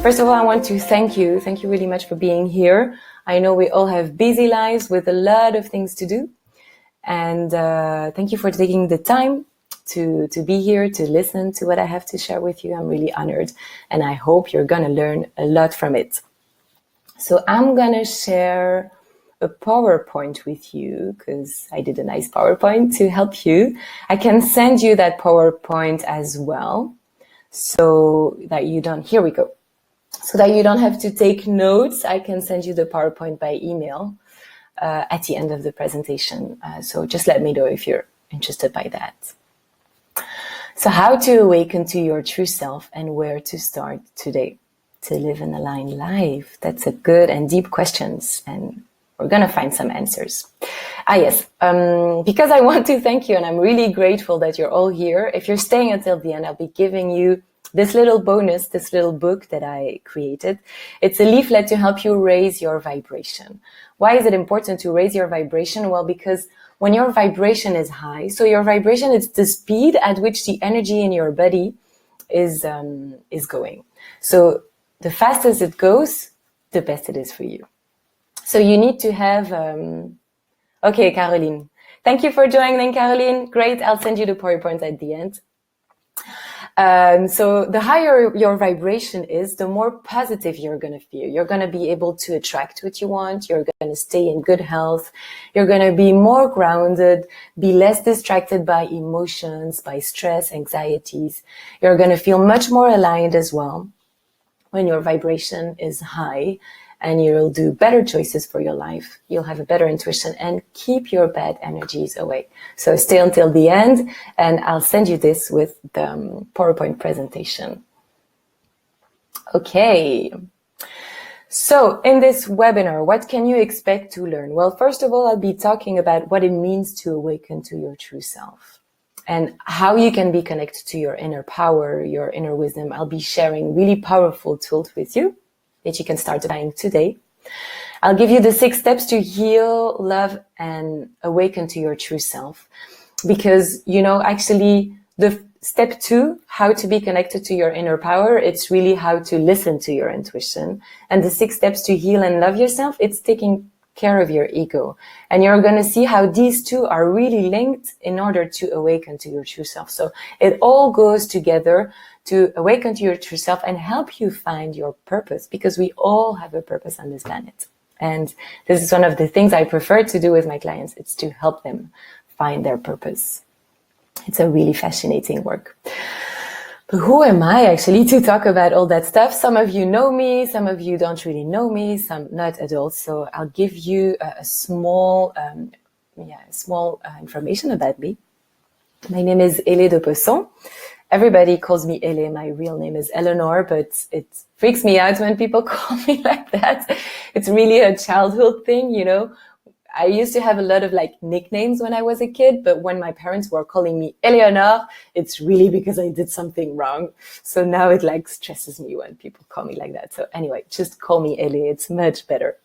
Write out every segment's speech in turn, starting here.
First of all, I want to thank you. Thank you really much for being here. I know we all have busy lives with a lot of things to do. And thank you for taking the time to be here, to listen to what I have to share with you. I'm really honored. And I hope you're going to learn a lot from it. So I'm going to share a PowerPoint with you because I did a nice PowerPoint to help you. I can send you that PowerPoint as well so that you don't, here we go. So that you don't have to take notes, I can send you the PowerPoint by email at the end of the presentation. So just let me know if you're interested by that. So how to awaken to your true self and where to start today to live an aligned life? That's a good and deep questions, and we're going to find some answers. Yes, because I want to thank you and I'm really grateful that you're all here. If you're staying until the end, I'll be giving you this little bonus, this little book that I created. It's a leaflet to help you raise your vibration. Why is it important to raise your vibration? Well, because when your vibration is high, so your vibration is the speed at which the energy in your body is going. So the fastest it goes, the best it is for you. So you need to have, okay, Caroline. Thank you for joining, Caroline. Great. I'll send you the PowerPoint at the end. So the higher your vibration is, the more positive you're going to feel. You're going to be able to attract what you want. You're going to stay in good health. You're going to be more grounded, be less distracted by emotions, by stress, anxieties. You're going to feel much more aligned as well when your vibration is high, and you'll do better choices for your life. You'll have a better intuition and keep your bad energies away. So stay until the end and I'll send you this with the PowerPoint presentation. Okay. So in this webinar, what can you expect to learn? Well, first of all, I'll be talking about what it means to awaken to your true self and how you can be connected to your inner power, your inner wisdom. I'll be sharing really powerful tools with you that you can start applying today. I'll give you the 6 steps to heal, love, and awaken to your true self. Because, you know, actually the step 2, how to be connected to your inner power, it's really how to listen to your intuition. And the 6 steps to heal and love yourself, it's taking care of your ego. And you're going to see how these 2 are really linked in order to awaken to your true self. So it all goes together to awaken to your true self and help you find your purpose, because we all have a purpose on this planet. And this is one of the things I prefer to do with my clients. It's to help them find their purpose. It's a really fascinating work. But who am I actually to talk about all that stuff? Some of you know me, some of you don't really know me, some not at all. So I'll give you a small information about me. My name is Hélé de Pesson. Everybody calls me Hélé. My real name is Eleanor, but it freaks me out when people call me like that. It's really a childhood thing, you know. I used to have a lot of like nicknames when I was a kid, but when my parents were calling me Eleanor, it's really because I did something wrong. So now it like stresses me when people call me like that. So anyway, just call me Hélé. It's much better.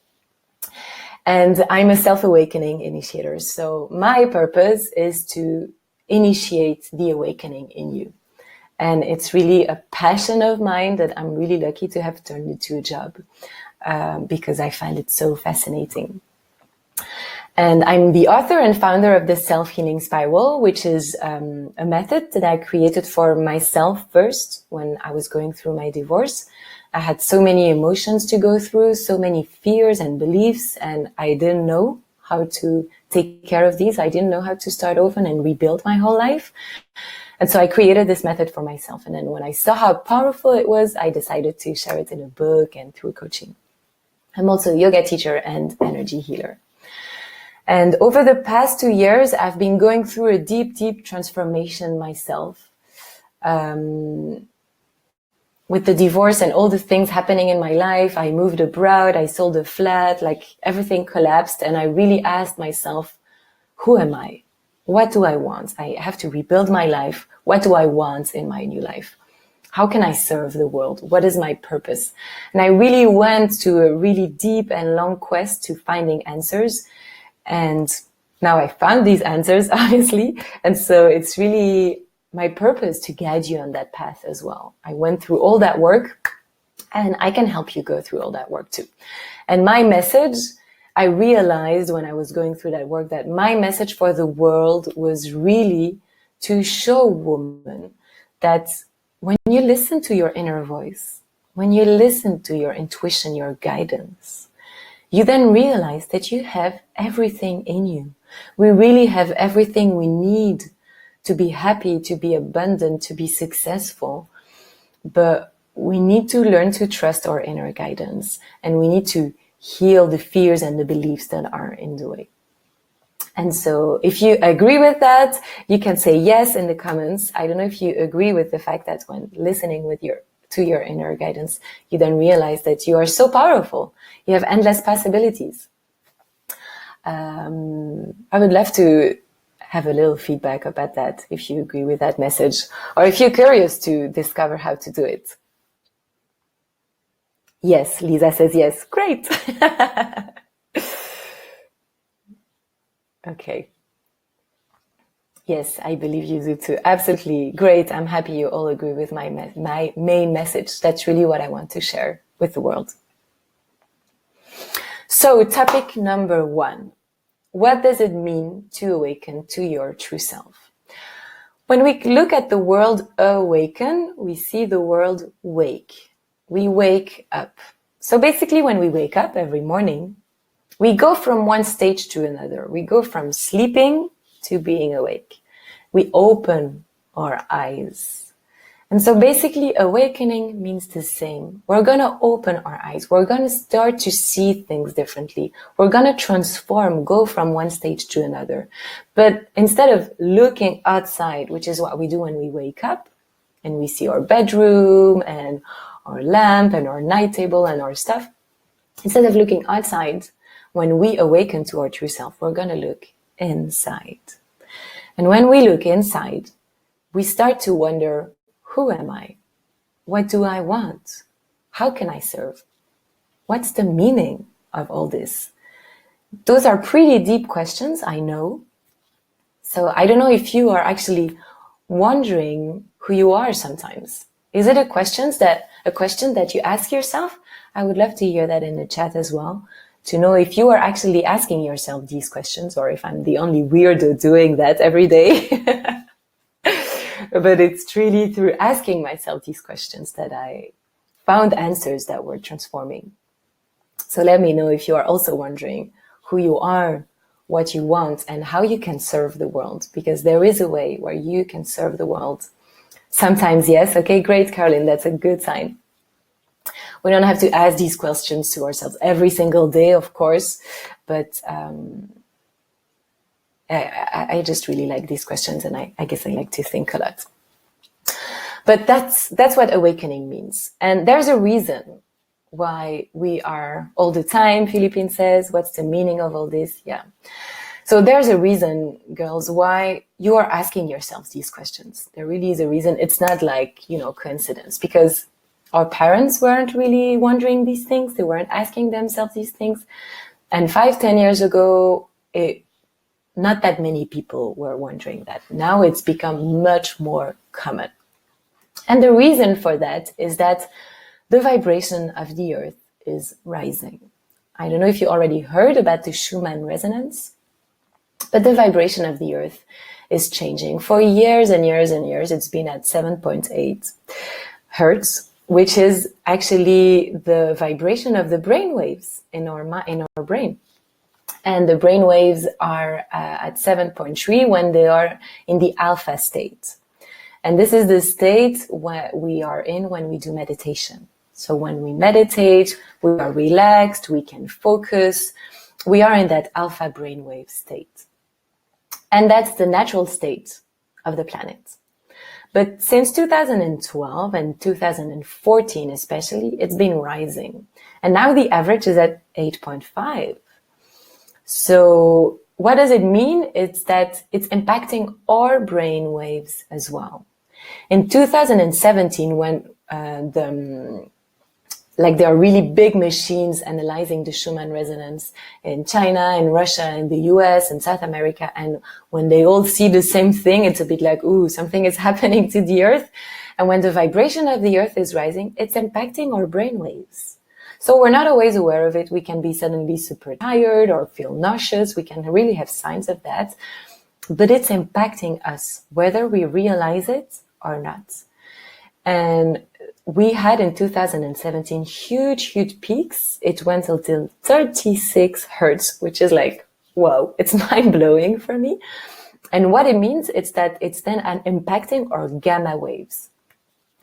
And I'm a self-awakening initiator. So my purpose is to initiate the awakening in you. And it's really a passion of mine that I'm really lucky to have turned into a job because I find it so fascinating. And I'm the author and founder of the Self-Healing Spiral, which is a method that I created for myself first when I was going through my divorce. I had so many emotions to go through, so many fears and beliefs, and I didn't know how to take care of these. I didn't know how to start over and rebuild my whole life. And so I created this method for myself. And then when I saw how powerful it was, I decided to share it in a book and through coaching. I'm also a yoga teacher and energy healer. And over the past 2 years, I've been going through a deep, deep transformation myself. With the divorce and all the things happening in my life, I moved abroad, I sold a flat, like everything collapsed. And I really asked myself, who am I? What do I want? I have to rebuild my life. What do I want in my new life? How can I serve the world? What is my purpose? And I really went to a really deep and long quest to finding answers. And now I found these answers, obviously. And so it's really my purpose to guide you on that path as well. I went through all that work And I can help you go through all that work too. And my message, I realized when I was going through that work that my message for the world was really to show women that when you listen to your inner voice, when you listen to your intuition, your guidance, you then realize that you have everything in you. We really have everything we need to be happy, to be abundant, to be successful. But we need to learn to trust our inner guidance, and we need to heal the fears and the beliefs that are in the way. And so if you agree with that, you can say yes in the comments. I don't know if you agree with the fact that when listening to your inner guidance, you then realize that you are so powerful. You have endless possibilities. I would love to have a little feedback about that, if you agree with that message, or if you're curious to discover how to do it. Yes, Lisa says yes. Great. Okay. Yes, I believe you do too. Absolutely. Great. I'm happy you all agree with my main message. That's really what I want to share with the world. So topic number 1. What does it mean to awaken to your true self? When we look at the word awaken, we see the word wake. We wake up. So basically when we wake up every morning, we go from one stage to another. We go from sleeping to being awake. We open our eyes. And so basically awakening means the same. We're going to open our eyes. We're going to start to see things differently. We're going to transform, go from one stage to another. But instead of looking outside, which is what we do when we wake up, and we see our bedroom and our lamp and our night table and our stuff, instead of looking outside, when we awaken to our true self, we're going to look inside. And when we look inside, we start to wonder, who am I? What do I want? How can I serve? What's the meaning of all this? Those are pretty deep questions, I know. So I don't know if you are actually wondering who you are sometimes. Is it a question that you ask yourself? I would love to hear that in the chat as well, to know if you are actually asking yourself these questions, or if I'm the only weirdo doing that every day. But it's really through asking myself these questions that I found answers that were transforming. So let me know if you are also wondering who you are, what you want, and how you can serve the world, because there is a way where you can serve the world. Sometimes yes. Okay, great, Caroline. That's a good sign. We don't have to ask these questions to ourselves every single day, of course, but I just really like these questions, and I guess I like to think a lot. But that's what awakening means. And there's a reason why we are all the time, Philippine says, what's the meaning of all this? Yeah. So there's a reason, girls, why you are asking yourselves these questions. There really is a reason. It's not like, coincidence, because our parents weren't really wondering these things. They weren't asking themselves these things. And 5-10 years ago, not that many people were wondering that. Now it's become much more common. And the reason for that is that the vibration of the earth is rising. I don't know if you already heard about the Schumann resonance, but the vibration of the earth is changing. For years and years and years, it's been at 7.8 hertz, which is actually the vibration of the brain waves in our brain. And the brain waves are at 7.3 when they are in the alpha state. And this is the state where we are in when we do meditation. So when we meditate, we are relaxed, we can focus. We are in that alpha brainwave state. And that's the natural state of the planet. But since 2012 and 2014 especially, it's been rising. And now the average is at 8.5. So what does it mean? It's that it's impacting our brain waves as well. In 2017, when there are really big machines analyzing the Schumann resonance in China, in Russia, in the US, and South America, and when they all see the same thing, it's a bit like, ooh, something is happening to the earth. And when the vibration of the earth is rising, it's impacting our brain waves. So we're not always aware of it. We can be suddenly super tired or feel nauseous. We can really have signs of that. But it's impacting us, whether we realize it or not. And we had in 2017 huge peaks. It went until 36 hertz, which is like, wow, it's mind-blowing for me. And what it means is that it's then impacting our gamma waves.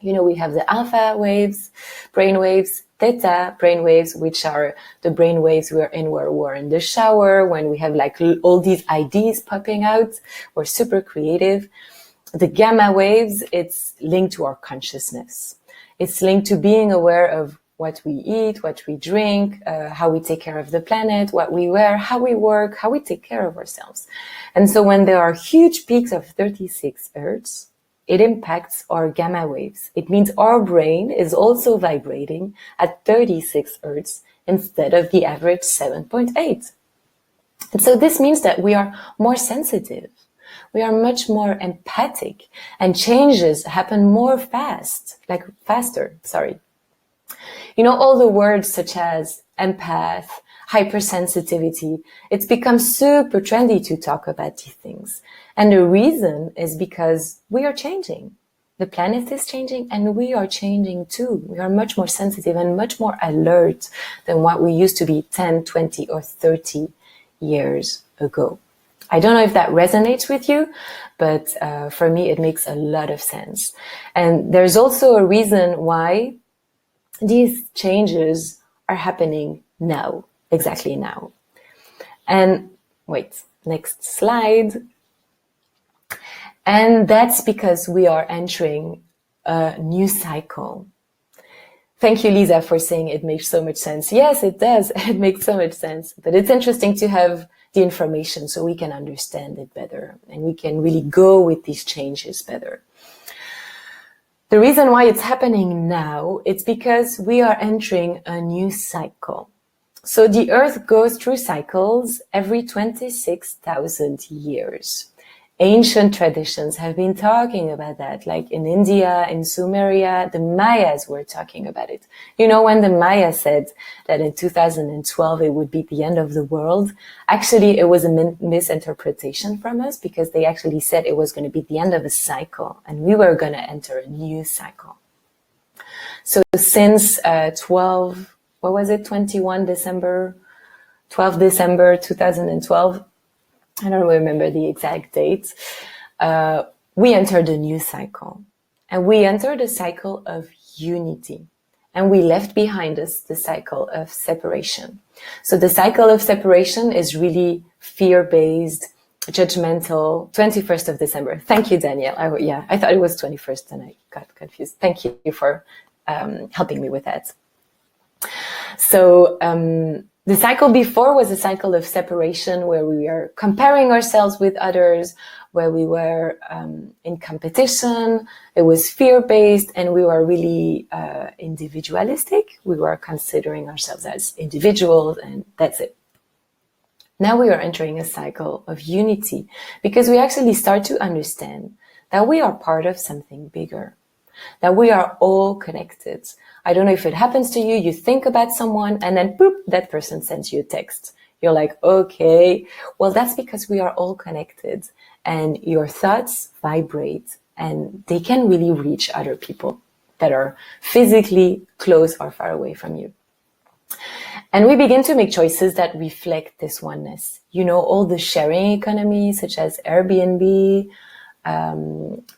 You know, we have the alpha waves, brain waves, theta brain waves, which are the brain waves we're in where we're in the shower, when we have like all these ideas popping out. We're super creative. The gamma waves, it's linked to our consciousness. It's linked to being aware of what we eat, what we drink, how we take care of the planet, what we wear, how we work, how we take care of ourselves. And so when there are huge peaks of 36 hertz, it impacts our gamma waves. It means our brain is also vibrating at 36 hertz instead of the average 7.8. And so this means that we are more sensitive. We are much more empathic, and changes happen faster. You know, all the words such as empath, hypersensitivity, it's become super trendy to talk about these things. And the reason is because we are changing. The planet is changing and we are changing too. We are much more sensitive and much more alert than what we used to be 10, 20 or 30 years ago. I don't know if that resonates with you, but for me, it makes a lot of sense. And there's also a reason why these changes are happening now, exactly now. And wait, next slide. And that's because we are entering a new cycle. Thank you, Lisa, for saying it makes so much sense. Yes, it does. It makes so much sense. But it's interesting to have the information so we can understand it better and we can really go with these changes better. The reason why it's happening now, it's because we are entering a new cycle. So the Earth goes through cycles every 26,000 years. Ancient traditions have been talking about that, like in India, in Sumeria, the Mayas were talking about it. You know, when the Maya said that in 2012 it would be the end of the world, actually it was a misinterpretation from us, because they actually said it was going to be the end of a cycle and we were going to enter a new cycle. So since 12 December 2012, I don't remember the exact date, we entered a new cycle. And we entered a cycle of unity. And we left behind us the cycle of separation. So the cycle of separation is really fear-based, judgmental, 21st of December. Thank you, Danielle. I thought it was 21st and I got confused. Thank you for helping me with that. So, the cycle before was a cycle of separation, where we were comparing ourselves with others, where we were in competition. It was fear-based and we were really individualistic. We were considering ourselves as individuals and that's it. Now we are entering a cycle of unity, because we actually start to understand that we are part of something bigger, that we are all connected. I don't know if it happens to you, you think about someone and then boop, that person sends you a text. You're like, okay, well, that's because we are all connected and your thoughts vibrate and they can really reach other people that are physically close or far away from you. And we begin to make choices that reflect this oneness. You know, all the sharing economy, such as Airbnb,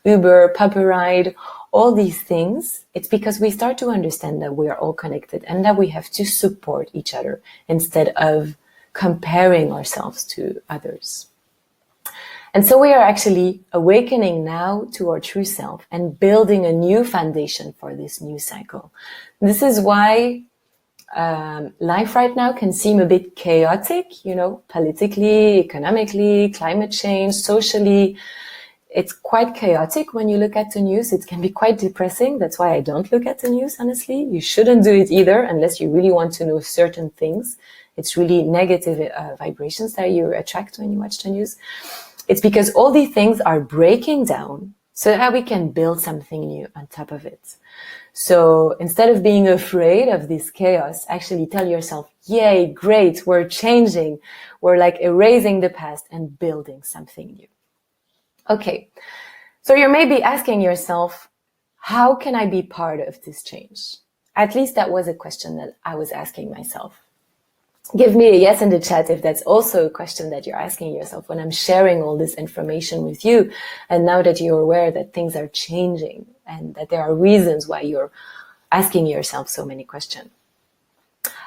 Uber, Pupperide, all these things, it's because we start to understand that we are all connected and that we have to support each other instead of comparing ourselves to others. And so we are actually awakening now to our true self and building a new foundation for this new cycle. This is why life right now can seem a bit chaotic, you know, politically, economically, climate change, socially. It's quite chaotic when you look at the news. It can be quite depressing. That's why I don't look at the news, honestly. You shouldn't do it either unless you really want to know certain things. It's really negative vibrations that you attract when you watch the news. It's because all these things are breaking down so that we can build something new on top of it. So instead of being afraid of this chaos, actually tell yourself, yay, great, we're changing. We're like erasing the past and building something new. Okay, so you're maybe asking yourself, how can I be part of this change? At least that was a question that I was asking myself. Give me a yes in the chat if that's also a question that you're asking yourself when I'm sharing all this information with you. And now that you're aware that things are changing and that there are reasons why you're asking yourself so many questions.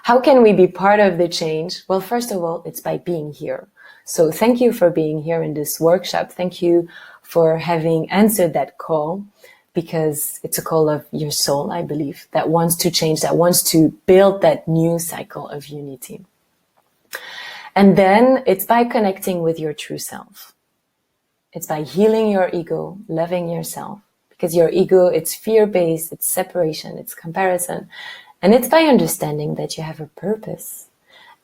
How can we be part of the change? Well, first of all, it's by being here. So thank you for being here in this workshop. Thank you for having answered that call, because it's a call of your soul, I believe, that wants to change, that wants to build that new cycle of unity. And then it's by connecting with your true self. It's by healing your ego, loving yourself, because your ego, it's fear-based, it's separation, it's comparison. And it's by understanding that you have a purpose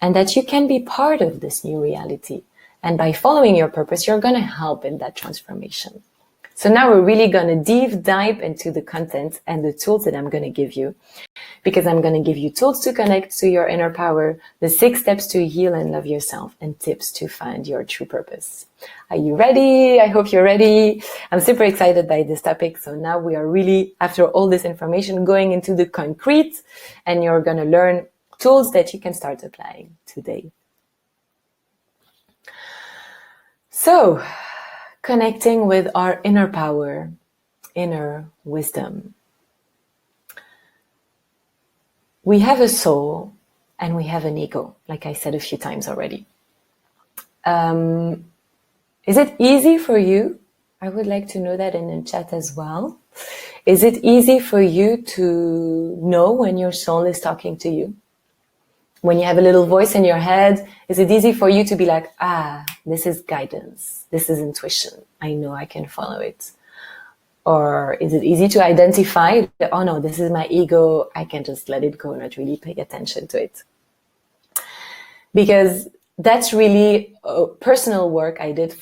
and that you can be part of this new reality. And by following your purpose, you're going to help in that transformation. So now we're really going to deep dive into the content and the tools that I'm going to give you, because I'm going to give you tools to connect to your inner power, the 6 steps to heal and love yourself, and tips to find your true purpose. Are you ready? I hope you're ready. I'm super excited by this topic. So now we are really, after all this information, going into the concrete, and you're going to learn tools that you can start applying today. So, connecting with our inner power, inner wisdom. We have a soul and we have an ego, like I said a few times already. Is it easy for you? I would like to know that in the chat as well. Is it easy for you to know when your soul is talking to you? When you have a little voice in your head, is it easy for you to be like, this is guidance, this is intuition, I know I can follow it? Or is it easy to identify that, oh no, this is my ego, I can just let it go, not really pay attention to it? Because that's really personal work I did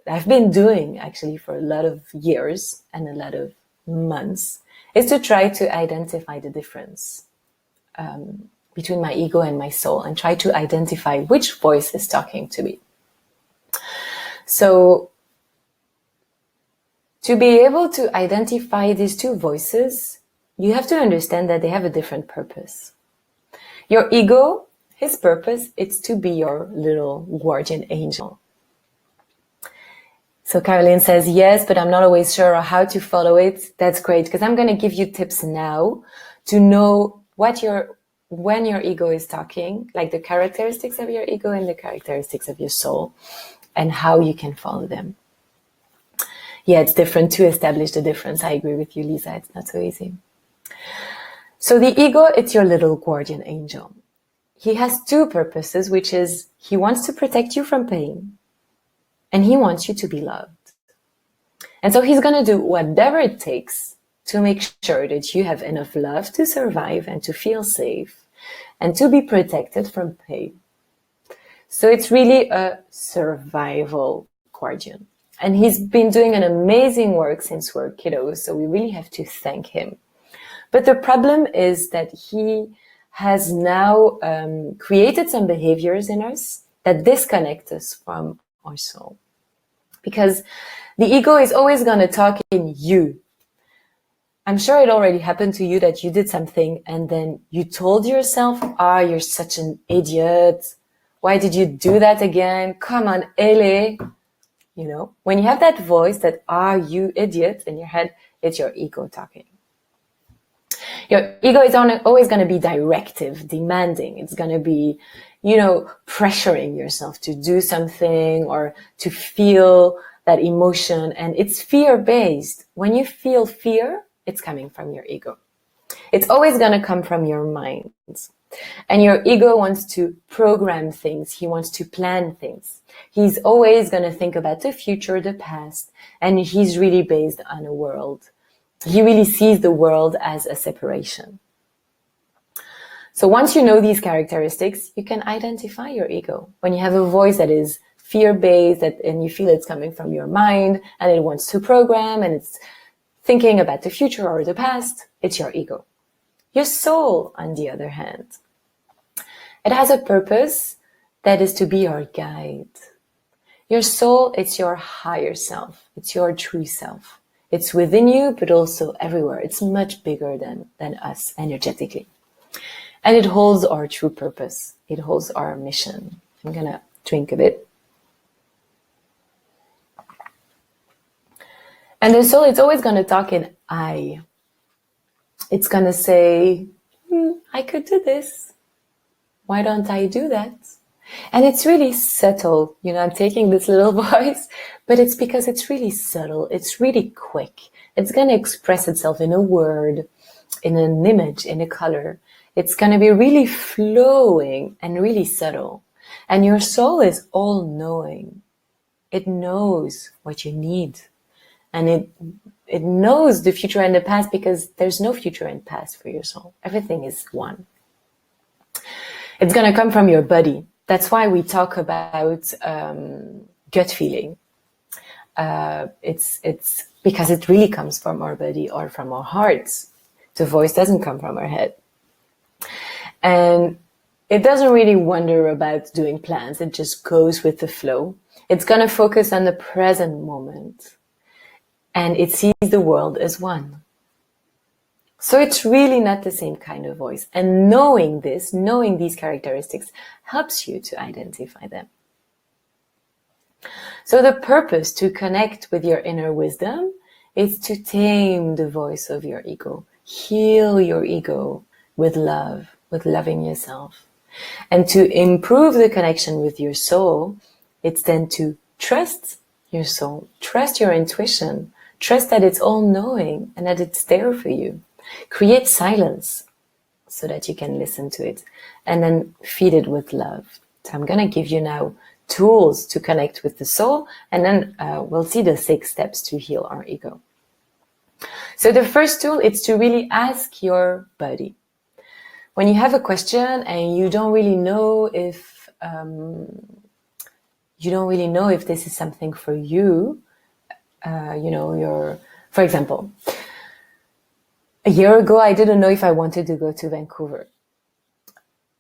I've been doing actually for a lot of years and a lot of months, is to try to identify the difference between my ego and my soul, and try to identify which voice is talking to me. So to be able to identify these two voices, you have to understand that they have a different purpose. Your ego, his purpose, it's to be your little guardian angel. So Caroline says, yes, but I'm not always sure how to follow it. That's great, because I'm going to give you tips now to know when your ego is talking, like the characteristics of your ego and the characteristics of your soul, and how you can follow them. Yeah, it's different to establish the difference. I agree with you, Lisa. It's not so easy. So the ego, it's your little guardian angel. He has 2 purposes, which is he wants to protect you from pain and he wants you to be loved. And so he's going to do whatever it takes to make sure that you have enough love to survive and to feel safe and to be protected from pain. So it's really a survival guardian. And he's been doing an amazing work since we're kiddos, so we really have to thank him. But the problem is that he has now created some behaviors in us that disconnect us from our soul. Because the ego is always going to talk in you. I'm sure it already happened to you that you did something and then you told yourself, you're such an idiot. Why did you do that again? Come on, Ele. You know, when you have that voice that, you idiot, in your head, it's your ego talking. Your ego is always going to be directive, demanding. It's going to be, pressuring yourself to do something or to feel that emotion. And it's fear-based. When you feel fear, it's coming from your ego. It's always going to come from your mind. And your ego wants to program things. He wants to plan things. He's always going to think about the future, the past, and he's really based on a world. He really sees the world as a separation. So once you know these characteristics, you can identify your ego. When you have a voice that is fear-based, and you feel it's coming from your mind and it wants to program and it's thinking about the future or the past, it's your ego. Your soul, on the other hand, it has a purpose that is to be our guide. Your soul, it's your higher self. It's your true self. It's within you, but also everywhere. It's much bigger than us energetically. And it holds our true purpose. It holds our mission. I'm going to drink a bit. And the soul, it's always going to talk in I. It's going to say, I could do this. Why don't I do that? And it's really subtle. You know, I'm taking this little voice, but it's because it's really subtle. It's really quick. It's going to express itself in a word, in an image, in a color. It's going to be really flowing and really subtle. And your soul is all knowing. It knows what you need. And it knows the future and the past, because there's no future and past for your soul. Everything is one. It's going to come from your body. That's why we talk about gut feeling. It's because it really comes from our body or from our hearts. The voice doesn't come from our head. And it doesn't really wonder about doing plans. It just goes with the flow. It's going to focus on the present moment. And it sees the world as one. So it's really not the same kind of voice. And knowing this, knowing these characteristics, helps you to identify them. So the purpose to connect with your inner wisdom is to tame the voice of your ego. Heal your ego with love, with loving yourself. And to improve the connection with your soul, it's then to trust your soul, trust your intuition, trust that it's all knowing and that it's there for you. Create silence so that you can listen to it, and then feed it with love. So I'm going to give you now tools to connect with the soul, and then we'll see the 6 steps to heal our ego. So the first tool is to really ask your body. When you have a question and you don't really know if this is something for you, for example, a year ago, I didn't know if I wanted to go to Vancouver.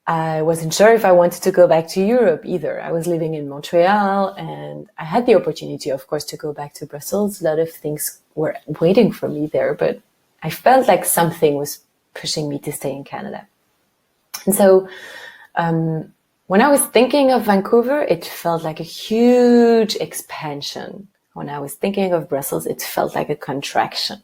I wasn't sure if I wanted to go back to Europe either. I was living in Montreal and I had the opportunity, of course, to go back to Brussels. A lot of things were waiting for me there, but I felt like something was pushing me to stay in Canada. And so when I was thinking of Vancouver, it felt like a huge expansion. When I was thinking of Brussels, it felt like a contraction,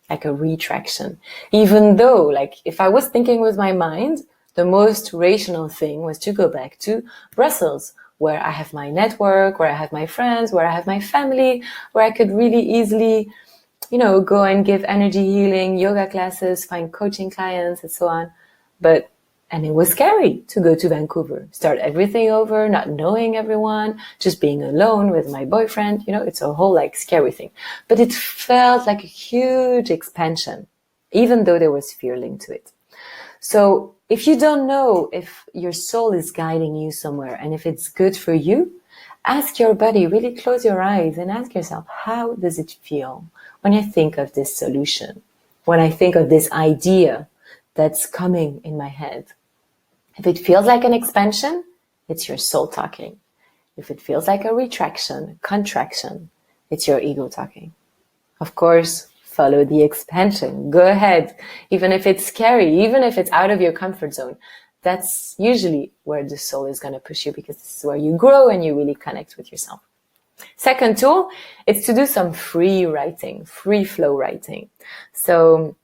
like a retraction. Even though, like, if I was thinking with my mind, the most rational thing was to go back to Brussels, where I have my network, where I have my friends, where I have my family, where I could really easily, go and give energy healing, yoga classes, find coaching clients, and so on. And it was scary to go to Vancouver, start everything over, not knowing everyone, just being alone with my boyfriend. It's a whole scary thing. But it felt like a huge expansion, even though there was fear linked to it. So if you don't know if your soul is guiding you somewhere and if it's good for you, ask your body, really close your eyes and ask yourself, how does it feel when I think of this solution, when I think of this idea that's coming in my head? If it feels like an expansion, it's your soul talking. If it feels like a retraction, contraction, it's your ego talking. Of course, follow the expansion. Go ahead. Even if it's scary, even if it's out of your comfort zone, that's usually where the soul is going to push you, because this is where you grow and you really connect with yourself. Second tool is to do some free writing, free flow writing. So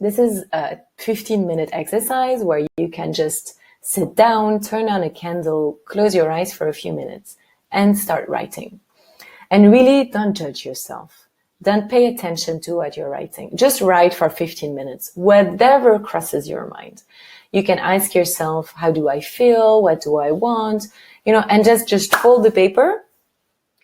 this is a 15-minute exercise where you can just sit down, turn on a candle, close your eyes for a few minutes and start writing. And really don't judge yourself. Don't pay attention to what you're writing. Just write for 15 minutes, whatever crosses your mind. You can ask yourself, how do I feel? What do I want? And just fold the paper,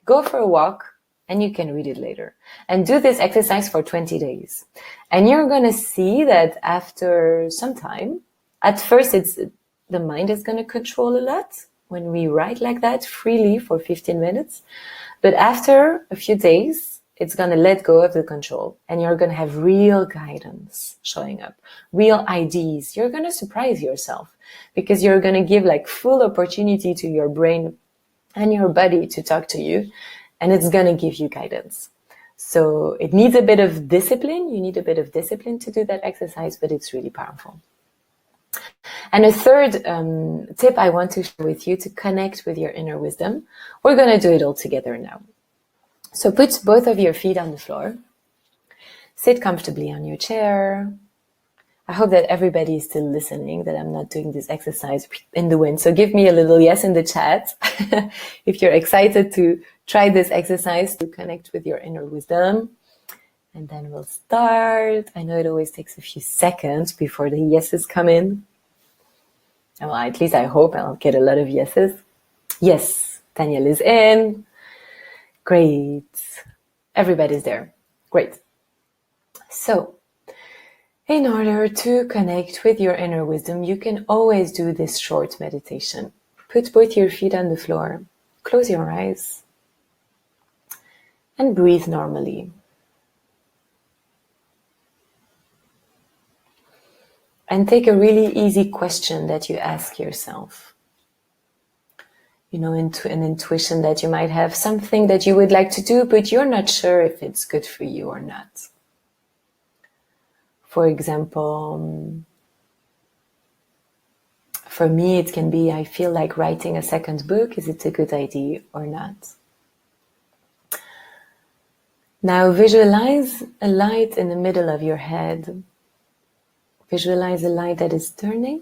go for a walk, and you can read it later. And do this exercise for 20 days. And you're going to see that after some time, at first the mind is going to control a lot. when we write like that freely for 15 minutes. But after a few days, it's going to let go of the control and you're going to have real guidance showing up, real ideas. You're going to surprise yourself because you're going to give like full opportunity to your brain and your body to talk to you, and it's going to give you guidance. So it needs a bit of discipline. You need a bit of discipline to do that exercise, but it's really powerful. And a third tip I want to share with you to connect with your inner wisdom. We're going to do it all together now. So put both of your feet on the floor. Sit comfortably on your chair. I hope that everybody is still listening, that I'm not doing this exercise in the wind. So give me a little yes in the chat if you're excited to try this exercise to connect with your inner wisdom. And then we'll start. I know it always takes a few seconds before the yeses come in. Well, at least I hope I'll get a lot of yeses. Yes, Daniel is in. Great. Everybody's there. Great. So, in order to connect with your inner wisdom, you can always do this short meditation. Put both your feet on the floor. Close your eyes. And breathe normally. And take a really easy question that you ask yourself. You know, into an intuition that you might have, something that you would like to do, but you're not sure if it's good for you or not. For example, for me, it can be, I feel like writing a second book. Is it a good idea or not? Now visualize a light in the middle of your head. Visualize a light that is turning.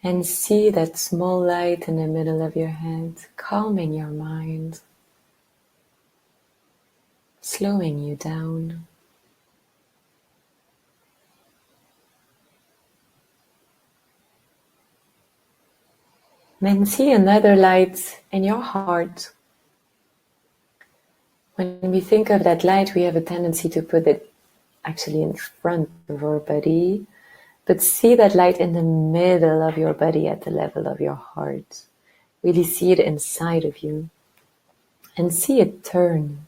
And see that small light in the middle of your head, calming your mind, slowing you down. Then see another light in your heart. When we think of that light, we have a tendency to put it actually in front of our body. But see that light in the middle of your body at the level of your heart. Really see it inside of you. And see it turn.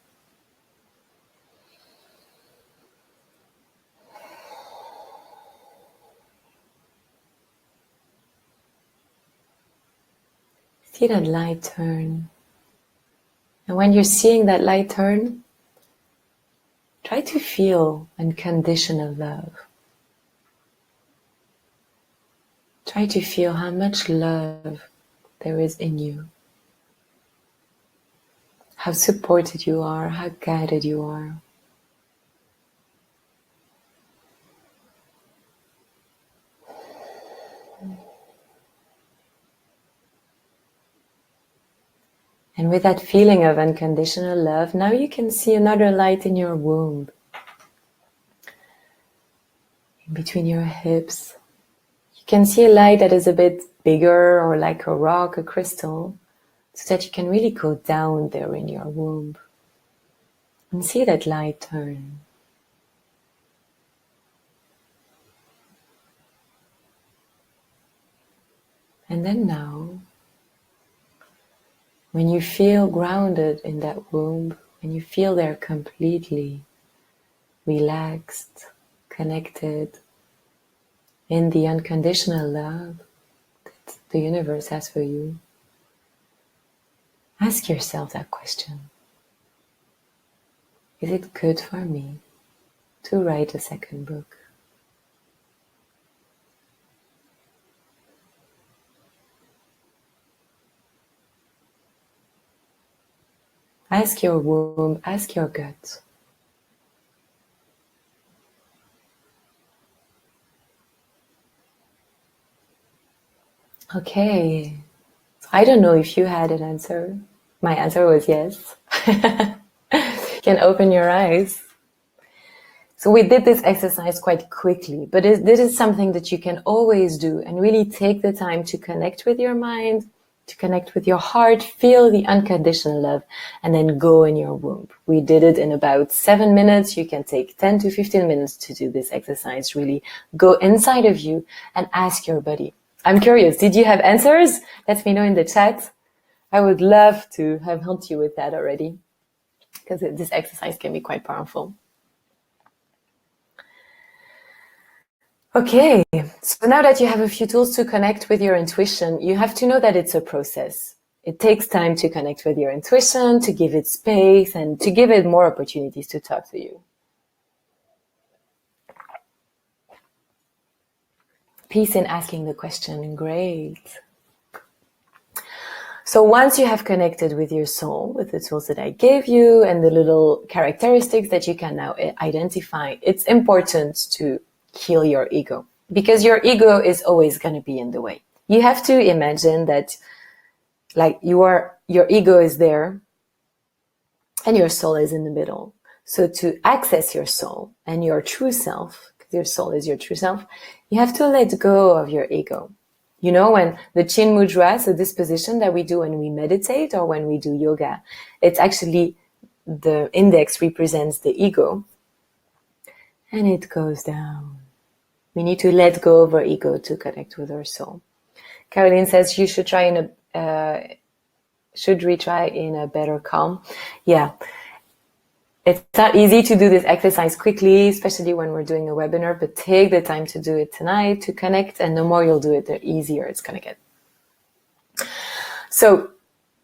See that light turn. And when you're seeing that light turn, try to feel unconditional love. Try to feel how much love there is in you. How supported you are, how guided you are. And with that feeling of unconditional love, now you can see another light in your womb. In between your hips. You can see a light that is a bit bigger or like a rock, a crystal, so that you can really go down there in your womb. And see that light turn. And then now, when you feel grounded in that womb, when you feel there completely relaxed, connected, in the unconditional love that the universe has for you, ask yourself that question. Is it good for me to write a second book? Ask your womb, ask your gut. Okay, so I don't know if you had an answer. My answer was yes. You can open your eyes. So we did this exercise quite quickly, but this is something that you can always do and really take the time to connect with your mind, to connect with your heart, feel the unconditional love, and then go in your womb. We did it in about 7 minutes. You can take 10 to 15 minutes to do this exercise. Really go inside of you and ask your body. I'm curious, did you have answers? Let me know in the chat. I would love to have helped you with that already, because this exercise can be quite powerful. Okay, so now that you have a few tools to connect with your intuition, you have to know that it's a process. It takes time to connect with your intuition, to give it space, and to give it more opportunities to talk to you. Peace in asking the question, great. So once you have connected with your soul, with the tools that I gave you and the little characteristics that you can now identify, it's important to heal your ego, because your ego is always going to be in the way. You have to imagine that like your ego is there and your soul is in the middle. So to access your soul and your true self, because your soul is your true self, you have to let go of your ego. You know, when the chin mudra, so this position that we do when we meditate or when we do yoga, it's actually the index represents the ego and it goes down. We need to let go of our ego to connect with our soul. Caroline says you should try should retry in a better calm. Yeah, it's not easy to do this exercise quickly, especially when we're doing a webinar, but take the time to do it tonight to connect, and the more you'll do it, the easier it's going to get. So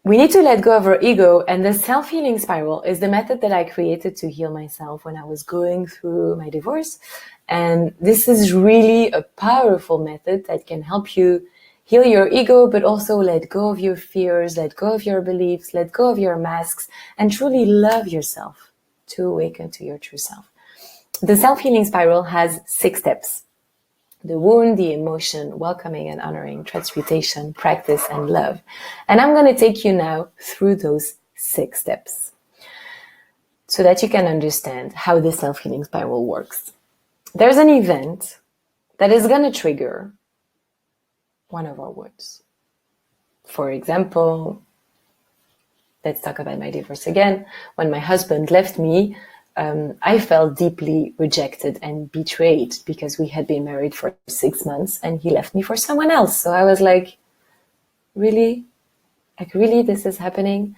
we need to let go of our ego, and the self-healing spiral is the method that I created to heal myself when I was going through my divorce. And this is really a powerful method that can help you heal your ego, but also let go of your fears, let go of your beliefs, let go of your masks, and truly love yourself to awaken to your true self. The self-healing spiral has 6 steps: the wound, the emotion, welcoming and honoring, transmutation, practice, and love. And I'm going to take you now through those 6 steps so that you can understand how the self-healing spiral works. There's an event that is going to trigger one of our wounds. For example, let's talk about my divorce again. When my husband left me, I felt deeply rejected and betrayed because we had been married for 6 months and he left me for someone else. So I was like, really? Like, really, this is happening?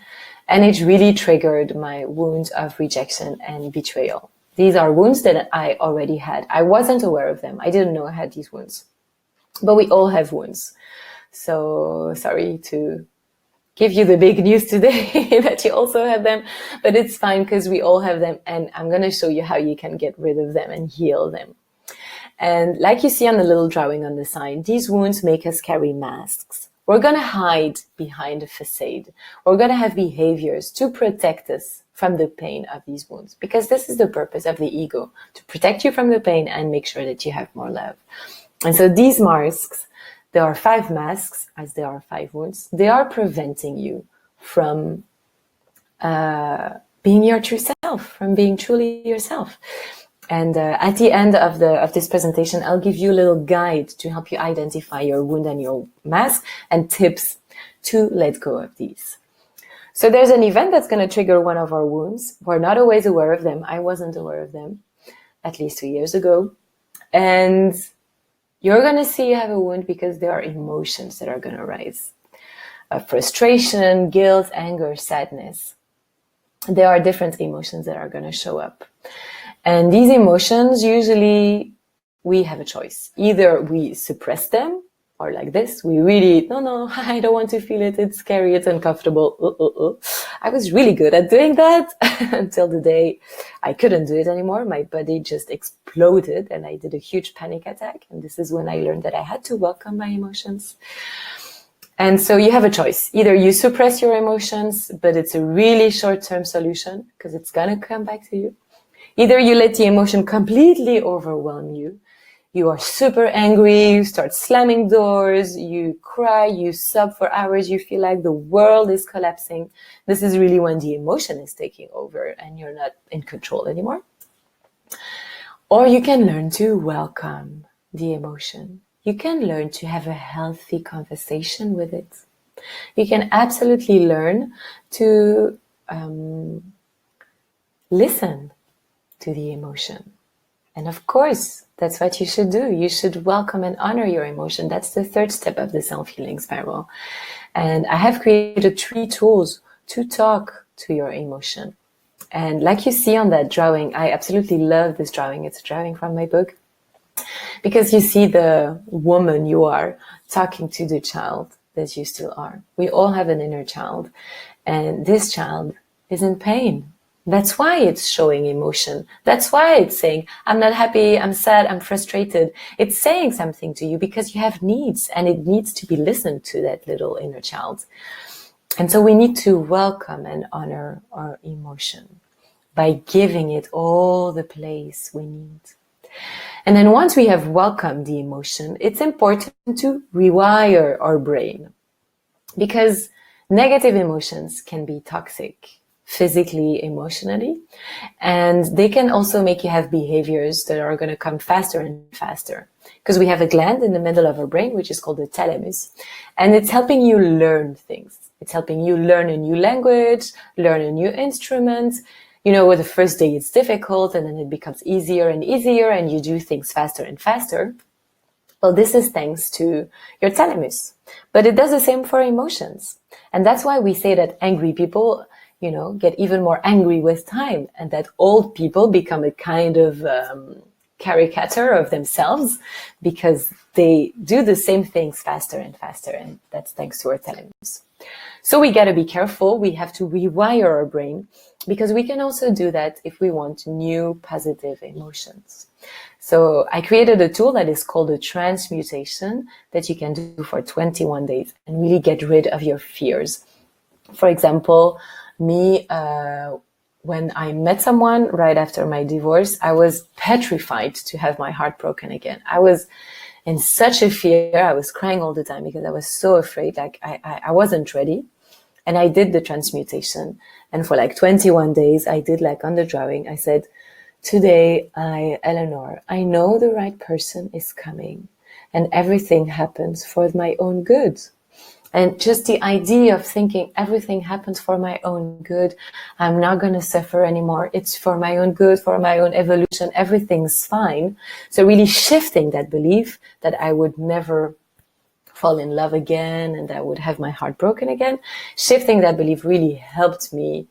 And it really triggered my wound of rejection and betrayal. These are wounds that I already had. I wasn't aware of them. I didn't know I had these wounds. But we all have wounds. So sorry to give you the big news today that you also have them, but it's fine because we all have them, and I'm going to show you how you can get rid of them and heal them. And like you see on the little drawing on the side, these wounds make us carry masks. We're going to hide behind a facade. We're going to have behaviors to protect us from the pain of these wounds, because this is the purpose of the ego, to protect you from the pain and make sure that you have more love. And so these masks, there are 5 masks, as there are 5 wounds. They are preventing you from being your true self, from being truly yourself. And at the end of this presentation, I'll give you a little guide to help you identify your wound and your mask, and tips to let go of these. So there's an event that's going to trigger one of our wounds. We're not always aware of them. I wasn't aware of them, at least 2 years ago. And you're going to see you have a wound because there are emotions that are going to rise. Frustration, guilt, anger, sadness. There are different emotions that are going to show up. And these emotions, usually we have a choice. Either we suppress them, or like this, we really, no, I don't want to feel it. It's scary. It's uncomfortable. I was really good at doing that until the day I couldn't do it anymore. My body just exploded and I did a huge panic attack. And this is when I learned that I had to welcome my emotions. And so you have a choice. Either you suppress your emotions, but it's a really short-term solution because it's going to come back to you. Either you let the emotion completely overwhelm you. You are super angry, you start slamming doors, you cry, you sob for hours, you feel like the world is collapsing. This is really when the emotion is taking over and you're not in control anymore. Or you can learn to welcome the emotion. You can learn to have a healthy conversation with it. You can absolutely learn to listen to the emotion. And of course, that's what you should do. You should welcome and honor your emotion. That's the third step of the self-healing spiral. And I have created 3 tools to talk to your emotion. And like you see on that drawing, I absolutely love this drawing. It's a drawing from my book. Because you see the woman you are talking to the child that you still are. We all have an inner child. And this child is in pain. That's why it's showing emotion. That's why it's saying, I'm not happy, I'm sad, I'm frustrated. It's saying something to you because you have needs, and it needs to be listened to, that little inner child. And so we need to welcome and honor our emotion by giving it all the place we need. And then once we have welcomed the emotion, it's important to rewire our brain, because negative emotions can be toxic, physically, emotionally, and they can also make you have behaviors that are going to come faster and faster, because we have a gland in the middle of our brain, which is called the thalamus, and it's helping you learn things. It's helping you learn a new language, learn a new instrument. You know, the first day it's difficult, and then it becomes easier and easier, and you do things faster and faster. Well, this is thanks to your thalamus, but it does the same for emotions. And that's why we say that angry people, you know, get even more angry with time, and that old people become a kind of caricature of themselves because they do the same things faster and faster, and that's thanks to our thalamus. So we got to be careful. We have to rewire our brain, because we can also do that if we want new positive emotions. So I created a tool that is called a transmutation that you can do for 21 days and really get rid of your fears. For example, me, when I met someone right after my divorce, I was petrified to have my heart broken again. I was in such a fear. I was crying all the time because I was so afraid. Like I wasn't ready. And I did the transmutation. And for like 21 days, I did like on the drawing, I said, today, Eleanor, I know the right person is coming, and everything happens for my own good. And just the idea of thinking everything happens for my own good, I'm not going to suffer anymore. It's for my own good, for my own evolution. Everything's fine. So really shifting that belief that I would never fall in love again and I would have my heart broken again. Shifting that belief really helped me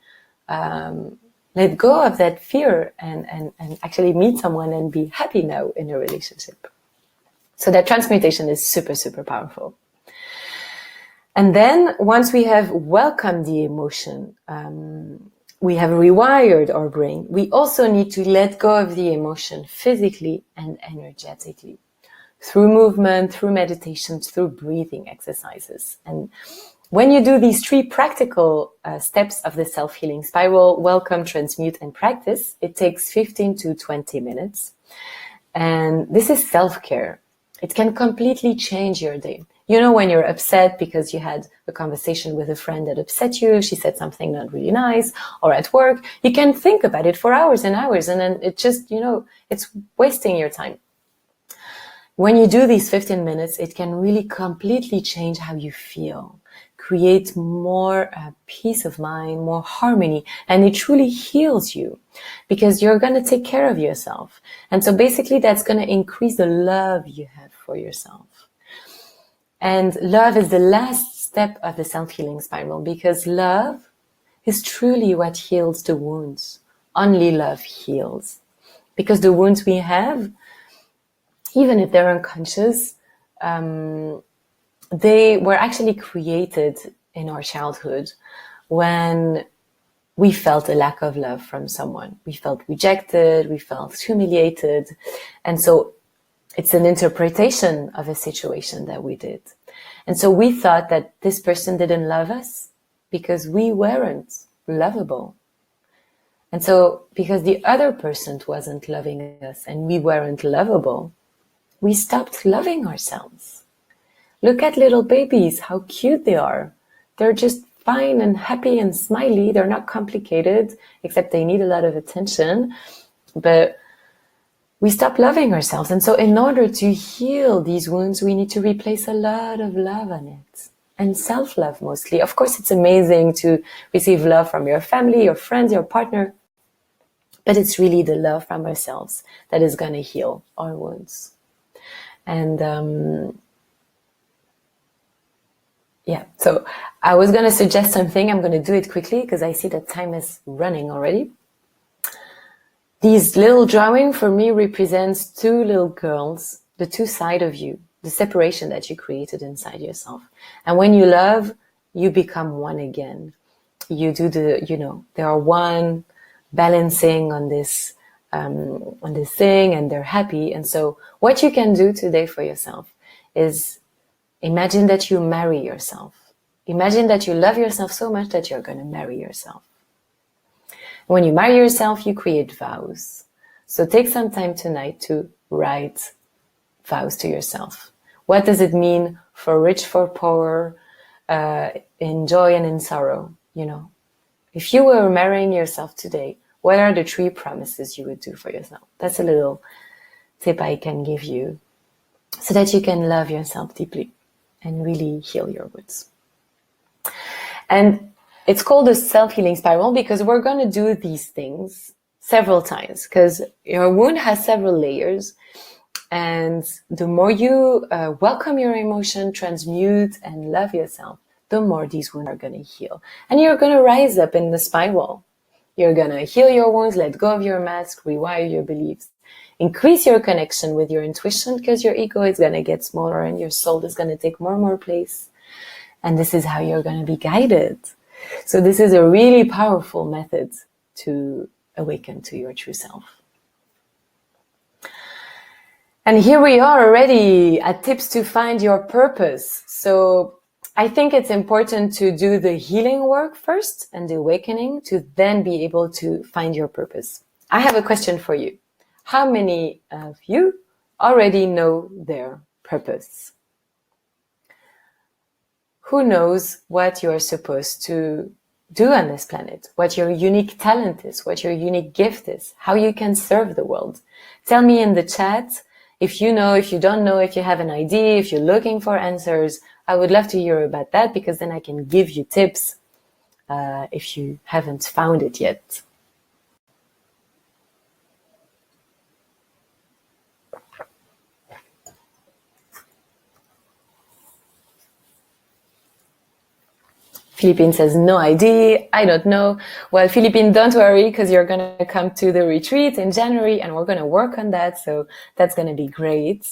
let go of that fear and actually meet someone and be happy now in a relationship. So that transmutation is super, super powerful. And then once we have welcomed the emotion, we have rewired our brain, we also need to let go of the emotion physically and energetically, through movement, through meditation, through breathing exercises. And when you do these 3 practical steps of the self-healing spiral, welcome, transmute, and practice, it takes 15 to 20 minutes. And this is self-care. It can completely change your day. You know, when you're upset because you had a conversation with a friend that upset you, she said something not really nice, or at work, you can think about it for hours and hours, and then it just, you know, it's wasting your time. When you do these 15 minutes, it can really completely change how you feel, create more peace of mind, more harmony, and it truly heals you because you're going to take care of yourself. And so basically that's going to increase the love you have for yourself. And love is the last step of the self-healing spiral, because love is truly what heals the wounds. Only love heals. Because the wounds we have, even if they're unconscious, they were actually created in our childhood when we felt a lack of love from someone. We felt rejected, we felt humiliated. And so it's an interpretation of a situation that we did. And so we thought that this person didn't love us because we weren't lovable. And so because the other person wasn't loving us and we weren't lovable, we stopped loving ourselves. Look at little babies, how cute they are. They're just fine and happy and smiley. They're not complicated, except they need a lot of attention. But we stop loving ourselves. And so in order to heal these wounds, we need to replace a lot of love on it. and self-love mostly. Of course, it's amazing to receive love from your family, your friends, your partner, but it's really the love from ourselves that is going to heal our wounds. And so I was going to suggest something. I'm going to do it quickly because I see that time is running already. These little drawing for me represents two little girls, the two sides of you, the separation that you created inside yourself. And when you love, you become one again. You do they are one, balancing on this thing, and they're happy. And so what you can do today for yourself is imagine that you marry yourself. Imagine that you love yourself so much that you're going to marry yourself. When you marry yourself, you create vows. So take some time tonight to write vows to yourself. What does it mean for rich, for poor, in joy and in sorrow? If you were marrying yourself today, what are the 3 promises you would do for yourself? That's a little tip I can give you so that you can love yourself deeply and really heal your wounds. And it's called a self-healing spiral because we're going to do these things several times because your wound has several layers. And the more you welcome your emotion, transmute and love yourself, the more these wounds are going to heal. And you're going to rise up in the spiral. You're going to heal your wounds, let go of your mask, rewire your beliefs, increase your connection with your intuition because your ego is going to get smaller and your soul is going to take more and more place. And this is how you're going to be guided. So this is a really powerful method to awaken to your true self. And here we are already at tips to find your purpose. So I think it's important to do the healing work first and the awakening to then be able to find your purpose. I have a question for you. How many of you already know their purpose? Who knows what you're supposed to do on this planet, what your unique talent is, what your unique gift is, how you can serve the world? Tell me in the chat if you know, if you don't know, if you have an idea, if you're looking for answers. I would love to hear about that because then I can give you tips if you haven't found it yet. Philippine says, no idea, I don't know. Well, Philippine, don't worry, because you're going to come to the retreat in January and we're going to work on that. So that's going to be great.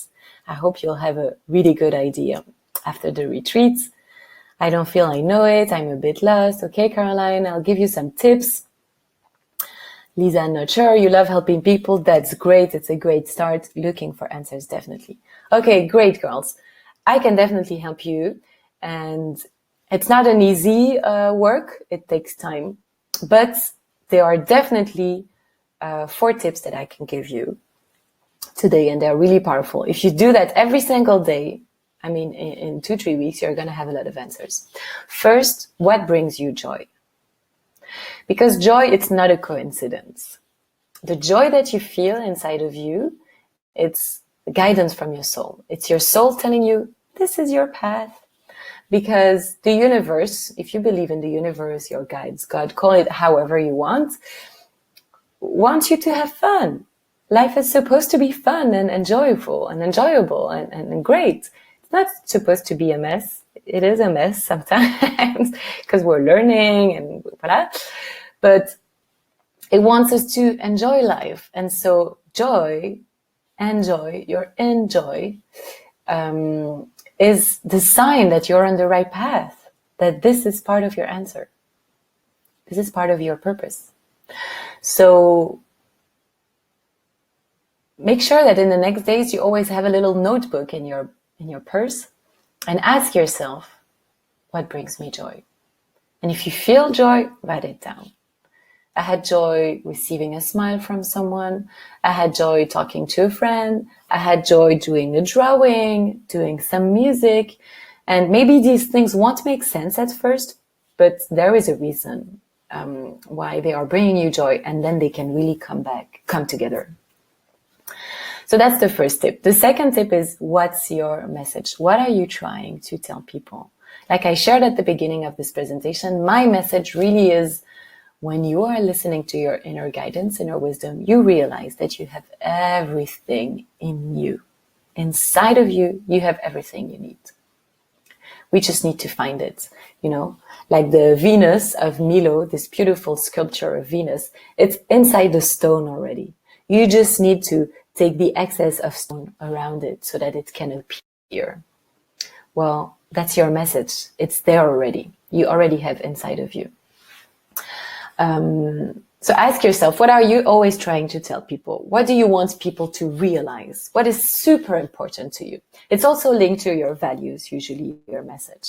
I hope you'll have a really good idea after the retreat. I don't feel I know it. I'm a bit lost. Okay, Caroline, I'll give you some tips. Lisa, I'm not sure. You love helping people. That's great. It's a great start. Looking for answers, definitely. Okay, great, girls. I can definitely help you. And it's not an easy work. It takes time. But there are definitely 4 tips that I can give you today, and they're really powerful. If you do that every single day, I mean, in 2-3 weeks, you're going to have a lot of answers. First, what brings you joy? Because joy, it's not a coincidence. The joy that you feel inside of you, it's guidance from your soul. It's your soul telling you, this is your path. Because the universe, if you believe in the universe, your guides, God, call it however you want, wants you to have fun. Life is supposed to be fun and joyful and enjoyable and great. It's not supposed to be a mess. It is a mess sometimes because we're learning and voila. But it wants us to enjoy life. And so joy, enjoy, you're in joy, is the sign that you're on the right path, that this is part of your answer. This is part of your purpose. So make sure that in the next days you always have a little notebook in your purse and ask yourself, what brings me joy? And if you feel joy, write it down. I had joy receiving a smile from someone. I had joy talking to a friend. I had joy doing a drawing, doing some music. And maybe these things won't make sense at first, but there is a reason why they are bringing you joy, and then they can really come together. So that's the first tip. The second tip is, what's your message? What are you trying to tell people? Like I shared at the beginning of this presentation, my message really is, when you are listening to your inner guidance, inner wisdom, you realize that you have everything in you. Inside of you, you have everything you need. We just need to find it, like the Venus of Milo, this beautiful sculpture of Venus, it's inside the stone already. You just need to take the excess of stone around it so that it can appear. Well, that's your message. It's there already. You already have inside of you. So ask yourself, what are you always trying to tell people? What do you want people to realize? What is super important to you? It's also linked to your values, usually your message.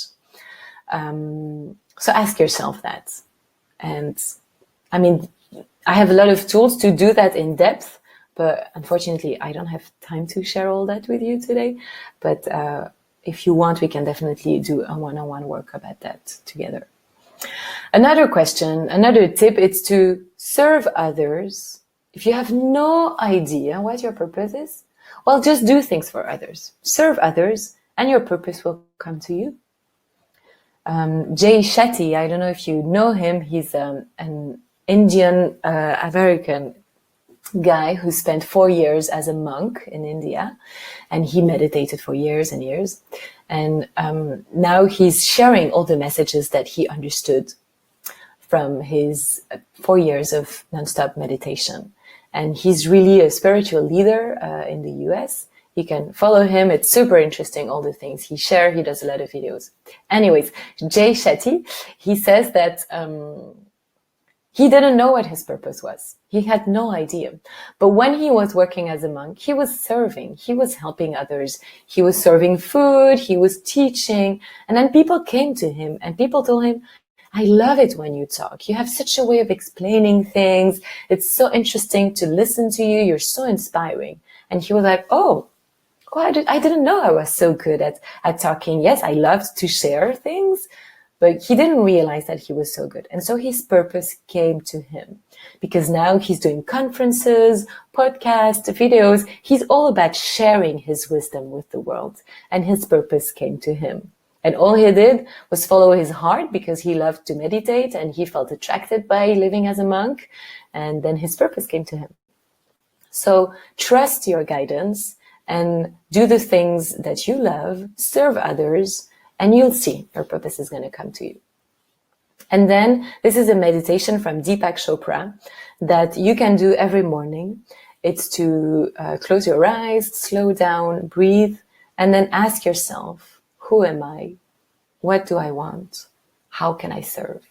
So ask yourself that. And I mean, I have a lot of tools to do that in depth, but unfortunately, I don't have time to share all that with you today. But if you want, we can definitely do a one-on-one work about that together. Another question, another tip is to serve others. If you have no idea what your purpose is, well, just do things for others. Serve others, and your purpose will come to you. Jay Shetty, I don't know if you know him. He's an Indian American guy who spent 4 years as a monk in India, and he meditated for years and years. And now he's sharing all the messages that he understood from his 4 years of nonstop meditation. And he's really a spiritual leader in the US. You can follow him. It's super interesting, all the things he shares. He does a lot of videos. Anyways, Jay Shetty, he says that he didn't know what his purpose was. He had no idea. But when he was working as a monk, he was serving. He was helping others. He was serving food. He was teaching. And then people came to him and people told him, I love it when you talk. You have such a way of explaining things. It's so interesting to listen to you. You're so inspiring. And he was like, oh, I didn't know I was so good at talking. Yes, I loved to share things. But he didn't realize that he was so good. And so his purpose came to him because now he's doing conferences, podcasts, videos. He's all about sharing his wisdom with the world. And his purpose came to him. And all he did was follow his heart because he loved to meditate and he felt attracted by living as a monk. And then his purpose came to him. So trust your guidance and do the things that you love, serve others, and you'll see your purpose is going to come to you. And then this is a meditation from Deepak Chopra that you can do every morning. It's to close your eyes, slow down, breathe, and then ask yourself, who am I? What do I want? How can I serve?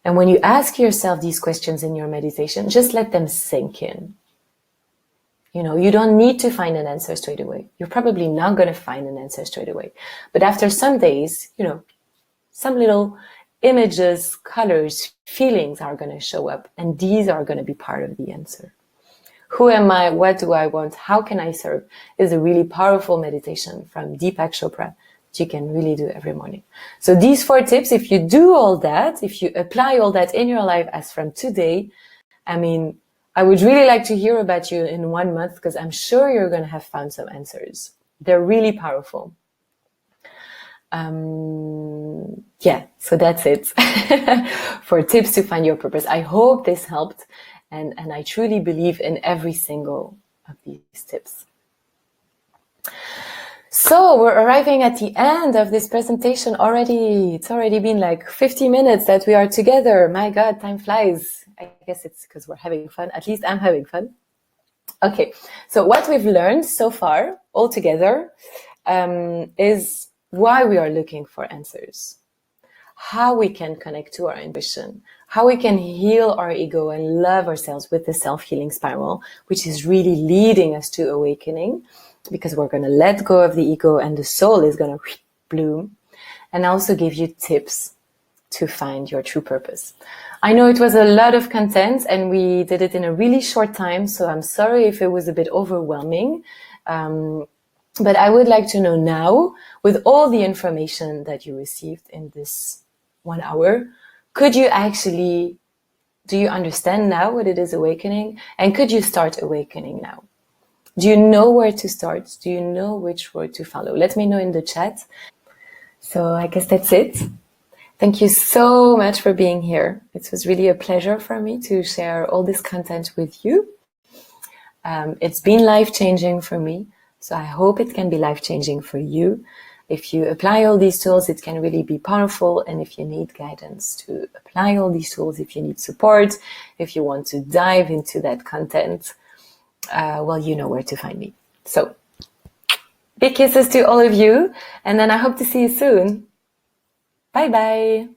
And when you ask yourself these questions in your meditation, just let them sink in. You don't need to find an answer straight away. You're probably not going to find an answer straight away. But after some days, some little images, colors, feelings are going to show up. And these are going to be part of the answer. Who am I? What do I want? How can I serve? Is a really powerful meditation from Deepak Chopra that you can really do every morning. So these 4 tips, if you do all that, if you apply all that in your life as from today, I would really like to hear about you in 1 month because I'm sure you're going to have found some answers. They're really powerful. So that's it for tips to find your purpose. I hope this helped and I truly believe in every single of these tips. So we're arriving at the end of this presentation already. It's already been like 50 minutes that we are together. My God, time flies. I guess it's because we're having fun. At least I'm having fun. Okay, so what we've learned so far all together is why we are looking for answers, how we can connect to our intuition, how we can heal our ego and love ourselves with the self-healing spiral, which is really leading us to awakening, because we're going to let go of the ego and the soul is going to bloom, and also give you tips to find your true purpose. I know it was a lot of content and we did it in a really short time, so I'm sorry if it was a bit overwhelming. But I would like to know now, with all the information that you received in this 1 hour, do you understand now what it is awakening? And could you start awakening now? Do you know where to start? Do you know which road to follow? Let me know in the chat. So I guess that's it. Thank you so much for being here. It was really a pleasure for me to share all this content with you. It's been life-changing for me, so I hope it can be life-changing for you. If you apply all these tools, it can really be powerful. And if you need guidance to apply all these tools, if you need support, if you want to dive into that content, well, you know where to find me. So big kisses to all of you, and then I hope to see you soon. Bye bye.